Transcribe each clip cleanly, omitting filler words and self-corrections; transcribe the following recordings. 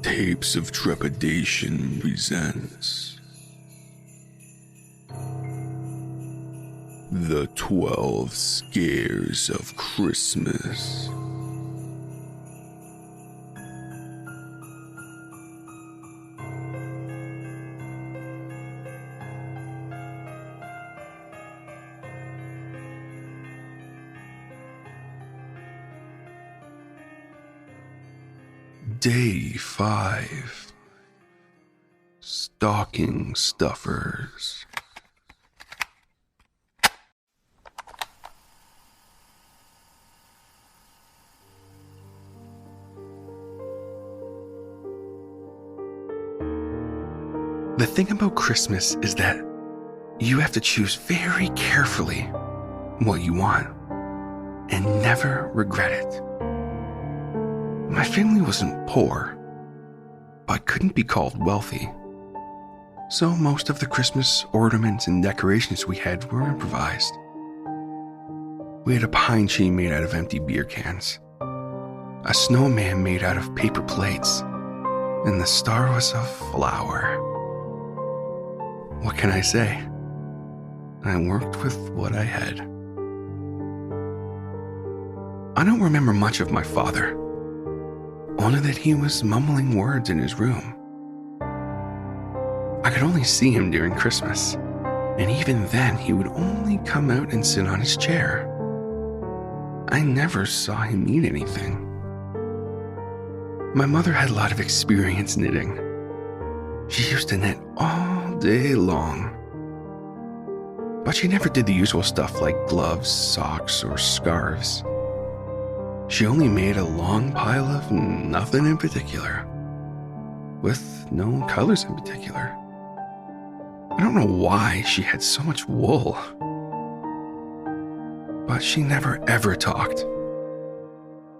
Tapes of Trepidation presents The 12 Scares of Christmas. Day 5. Stocking Stuffers. The thing about Christmas is that you have to choose very carefully what you want and never regret it. My family wasn't poor, but couldn't be called wealthy. So most of the Christmas ornaments and decorations we had were improvised. We had a pine tree made out of empty beer cans, a snowman made out of paper plates, and the star was a flower. What can I say? I worked with what I had. I don't remember much of my father, only that he was mumbling words in his room. I could only see him during Christmas, and even then he would only come out and sit on his chair. I never saw him eat anything. My mother had a lot of experience knitting. She used to knit all day long, but she never did the usual stuff like gloves, socks, or scarves. She only made a long pile of nothing in particular, with no colors in particular. I don't know why she had so much wool, but she never ever talked.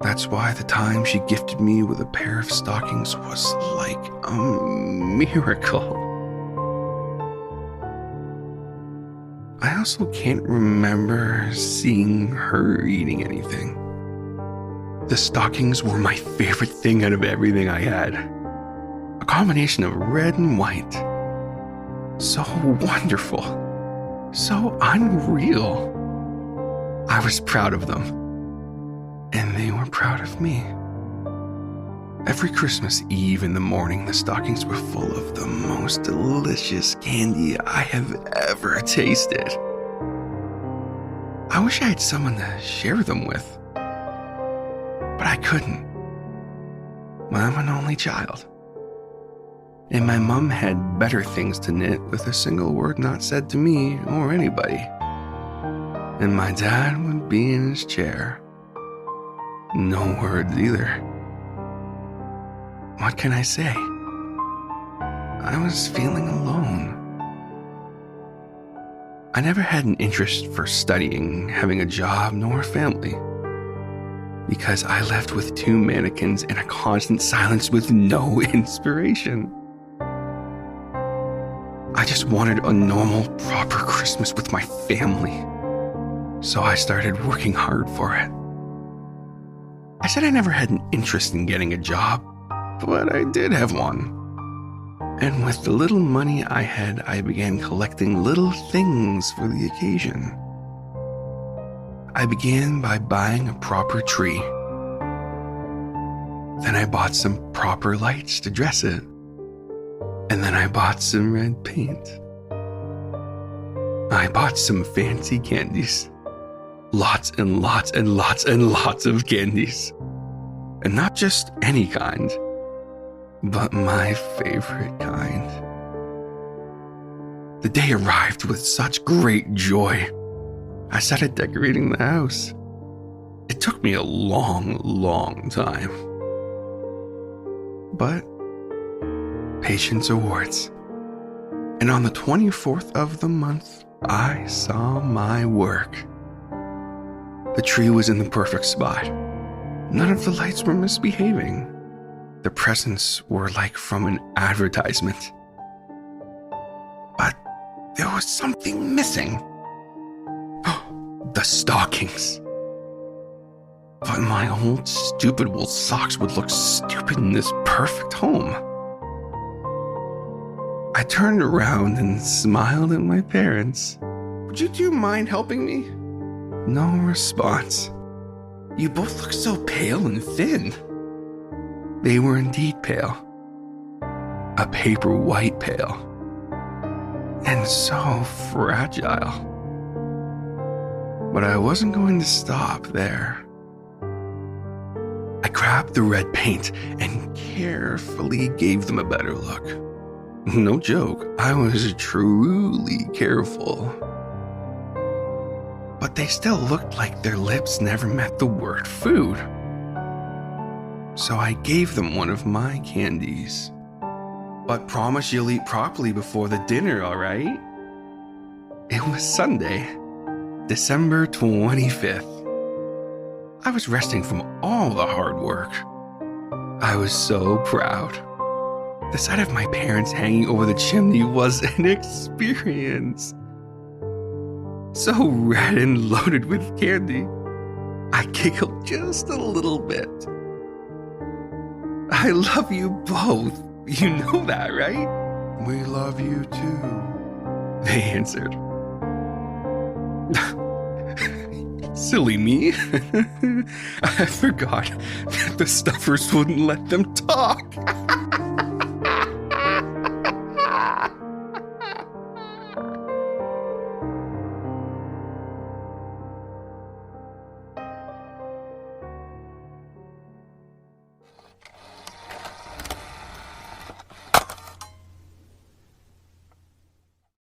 That's why the time she gifted me with a pair of stockings was like a miracle. I also can't remember seeing her eating anything. The stockings were my favorite thing out of everything I had. A combination of red and white. So wonderful. So unreal. I was proud of them. And they were proud of me. Every Christmas Eve in the morning, the stockings were full of the most delicious candy I have ever tasted. I wish I had someone to share them with. But I couldn't. I'm an only child. And my mom had better things to knit with a single word not said to me or anybody. And my dad would be in his chair. No words either. What can I say? I was feeling alone. I never had an interest for studying, having a job, nor a family, because I left with 2 mannequins and a constant silence with no inspiration. I just wanted a normal, proper Christmas with my family, so I started working hard for it. I said I never had an interest in getting a job, but I did have one. And with the little money I had, I began collecting little things for the occasion. I began by buying a proper tree. Then I bought some proper lights to dress it. And then I bought some red paint. I bought some fancy candies. Lots and lots and lots and lots of candies. And not just any kind, but my favorite kind. The day arrived with such great joy. I started decorating the house. It took me a long, long time. But patience awards. And on the 24th of the month, I saw my work. The tree was in the perfect spot. None of the lights were misbehaving. The presents were like from an advertisement. But there was something missing. The stockings. But my old stupid wool socks would look stupid in this perfect home. I turned around and smiled at my parents. "Would you two mind helping me?" No response. "You both look so pale and thin." They were indeed pale. A paper white pale. And so fragile. But I wasn't going to stop there. I grabbed the red paint and carefully gave them a better look. No joke, I was truly careful. But they still looked like their lips never met the word food. So I gave them one of my candies. "But promise you'll eat properly before the dinner, all right?" It was Sunday, December 25th. I was resting from all the hard work. I was so proud. The sight of my parents hanging over the chimney was an experience. So red and loaded with candy, I giggled just a little bit. "I love you both. You know that, right?" "We love you too," they answered. Silly me. I forgot that the stuffers wouldn't let them talk.